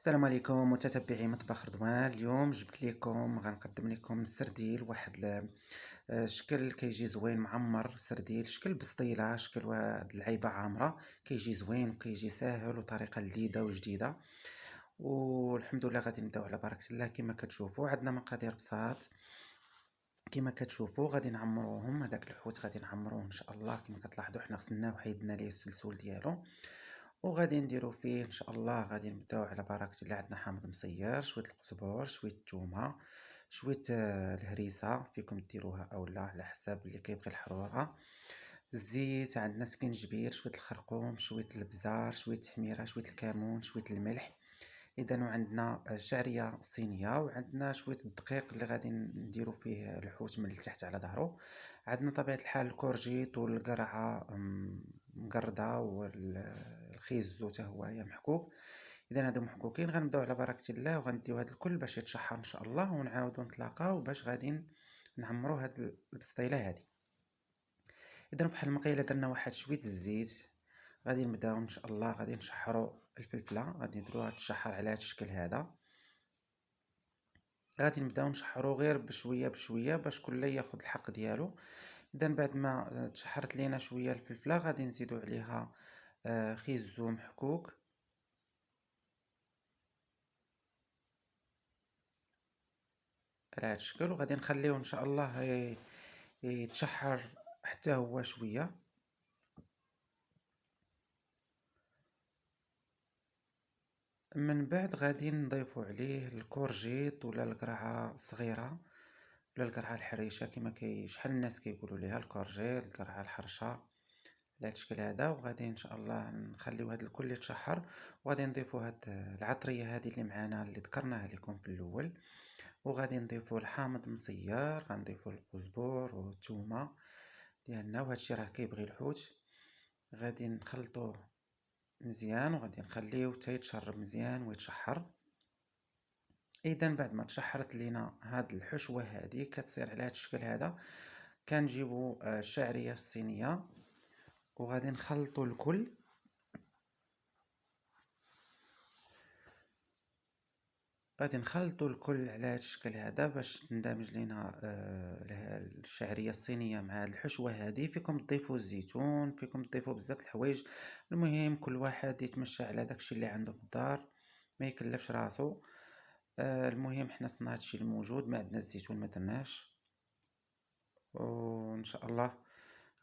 السلام عليكم متتبعي مطبخ رضوان. اليوم جبت لكم غنقدم لكم السرديل واحد الشكل كيجي زوين معمر. سرديل شكل بسطيله، شكل واحد اللعيبه عامره، كيجي زوين وكيجي ساهل وطريقه جديده وجديده. والحمد لله غادي نبداو على بركه الله. كما كتشوفوا عندنا مقادير بساط. كما كتشوفوا غادي نعمروهم، هذاك الحوت غادي نعمروه ان شاء الله. كما كتلاحظوا حنا غسلناه وحيدنا ليه السلسول ديالو، وغادي نديرو فيه ان شاء الله. غادي نبداو على بركه الله. عندنا حامض مصير، شويه القزبر، شويه الثومه، شويه الهريسه، فيكم ديروها او لا على حساب اللي كيبغي الحراره. الزيت عندنا سكنجبير، شويه الخرقوم، شويه البزار، شويه التحميره، شويه الكمون، شويه الملح. اذا وعندنا الشعريه الصينيه، وعندنا شويه الدقيق اللي غادي نديرو فيه الحوت من التحت على ظهره. عندنا طبيعه الحال الكورجيت والقرعه مقرده، والخيزو حتى هو محكوك. اذا هادو محكوكين. غنبداو على بركه الله وغنديو هذا الكل باش يتشحر ان شاء الله، ونعاودو نتلاقاو باش غادي نعمرو هاد البسطيله هادي. اذا فحال المقيله درنا واحد شويه الزيت. غادي نبداو ان شاء الله، غادي نشحروا الفلفله، غادي نديروها تشحر على هذا الشكل هذا. غادي نبداو نشحروا غير بشويه بشويه باش كل ياخذ الحق ديالو. اذا بعد ما تشحرت لينا شويه الفلفله غادي نزيدوا عليها خيزو محكوك على هذا الشكل، وغادي نخليوه ان شاء الله يتشحر حتى هو شويه. من بعد غادي نضيفوا عليه الكورجيت ولا القرعه الصغيره ولا القرعه الحريشه، كما شحال الناس كيقولوا ليها الكورجيت، القرعه الحرشه، على هذا الشكل هذا. وغادي ان شاء الله نخليو هذا الكل يتشحر، وغادي نضيفوا هاد العطريه هذه اللي معانا اللي ذكرناها لكم في الاول. وغادي نضيفوا الحامض مصيار، غنضيفوا القزبر والثومه ديالنا، وهذا الشيء راه كيبغي الحوت. غادي نخلطوه مزيان وغادي نخليوه حتى يتشرب مزيان ويتشحر. اذا بعد ما تشحرت لينا هاد الحشوه هذه كتصير على هذا الشكل هذا، كنجيبوا الشعريه الصينيه وغادي نخلطوا الكل. غادي نخلطوا الكل على هذا الشكل هذا باش تندمج لينا الشعريه الصينيه مع هاد الحشوه هذه. فيكم تضيفوا الزيتون، فيكم تضيفوا بزاف الحوايج. المهم كل واحد يتمشى على داكشي اللي عنده في الدار، ما يكلفش راسو. المهم حنا صنع هادشي الموجود، ما عندنا الزيتون ما درناش. وان شاء الله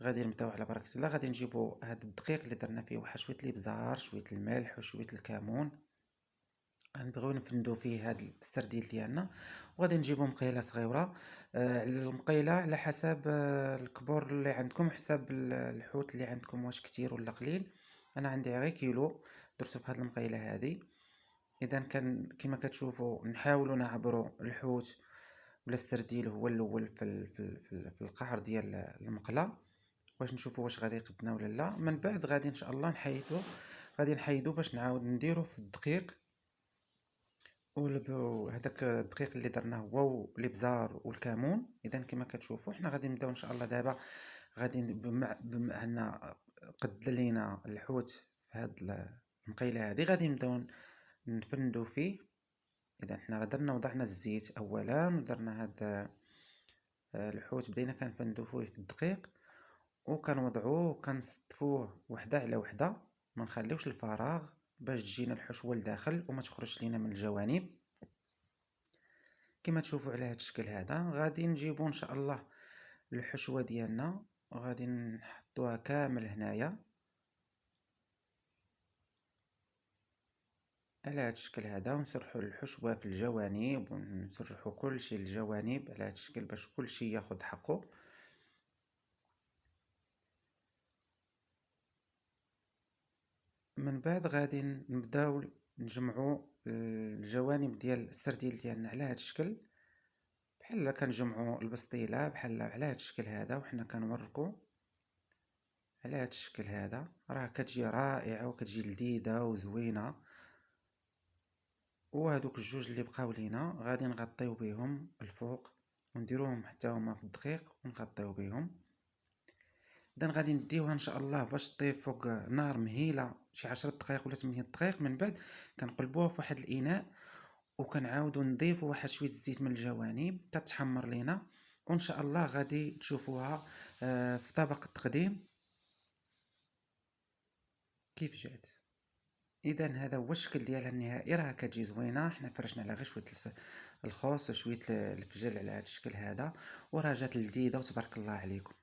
غادي نبداو على بركه الله. غادي نجيبوا هذا الدقيق اللي درنا فيه واحد شويه الابزار، شويه الملح وشويه الكمون. غنبغيو نفندو فيه هاد السرديل ديالنا، وغادي نجيبو مقيله صغيره. المقيله على حسب الكبور اللي عندكم، حساب الحوت اللي عندكم واش كتير ولا قليل. انا عندي غير كيلو درتو في هاد المقيله هذه. اذا كان كما كتشوفوا نحاولوا نعبروا الحوت ولا السرديل هو الاول في القعر ديال المقله، باش نشوفوا واش غادي يقدنا ولا لا. من بعد غادي ان شاء الله غادي نحيدو باش نعاود نديرو في الدقيق. وهذاك الدقيق اللي درناه هو الابزار والكمون. اذا كما كتشوفوا حنا غادي نبداو ان شاء الله دابا. غادي بما ان قد لينا الحوت في هاد المقيله هذه، غادي نبداو نفندو فيه. اذا حنا درنا وضعنا الزيت اولا، ودرنا هاد الحوت بدينا كنفندو فيه في الدقيق، وكنوضعوه وكنصطفوه وحده على وحده، ما نخليوش الفراغ باش تجينا الحشوه لداخل وما تخرجش لينا من الجوانب. كما تشوفوا على هذا الشكل هذا غادي نجيبوا ان شاء الله الحشوه ديالنا، وغادي نحطوها كامل هنايا على هذا الشكل هذا، ونسرحوا الحشوه في الجوانب، ونسرحوا كل شيء الجوانب على هذا الشكل باش كل شيء ياخذ حقه. من بعد غادي نبداو نجمعوا الجوانب ديال السرديل ديالنا على هذا الشكل، بحال كنجمعوا البسطيله بحال على هذا الشكل هذا. وحنا كنوركو على هذا الشكل هذا، راه كتجي رائعه وكتجي لذيذه وزوينه. وهذوك الجوج اللي بقاو لينا غادي نغطيو بهم الفوق، ونديروهم حتى هما في الدقيق ونغطيو بهم. إذن غادي نديوها إن شاء الله باش طيب فوق نار مهيلة شي 10 دقايق ولا 8 دقايق، من بعد كنقلبوها في واحد الإناء وكنعاودو نضيفو واحد شوية الزيت من الجوانب حتى تحمر لينا، وإن شاء الله غادي تشوفوها في طبق التقديم كيف جات. إذا هذا هو الشكل ديالها النهائي، راه كتجي زوينة. حنا فرشنا عليها غير شوية الخس وشوية الفجل على هذا الشكل هذا، وراه جات لذيذة وتبارك الله عليكم.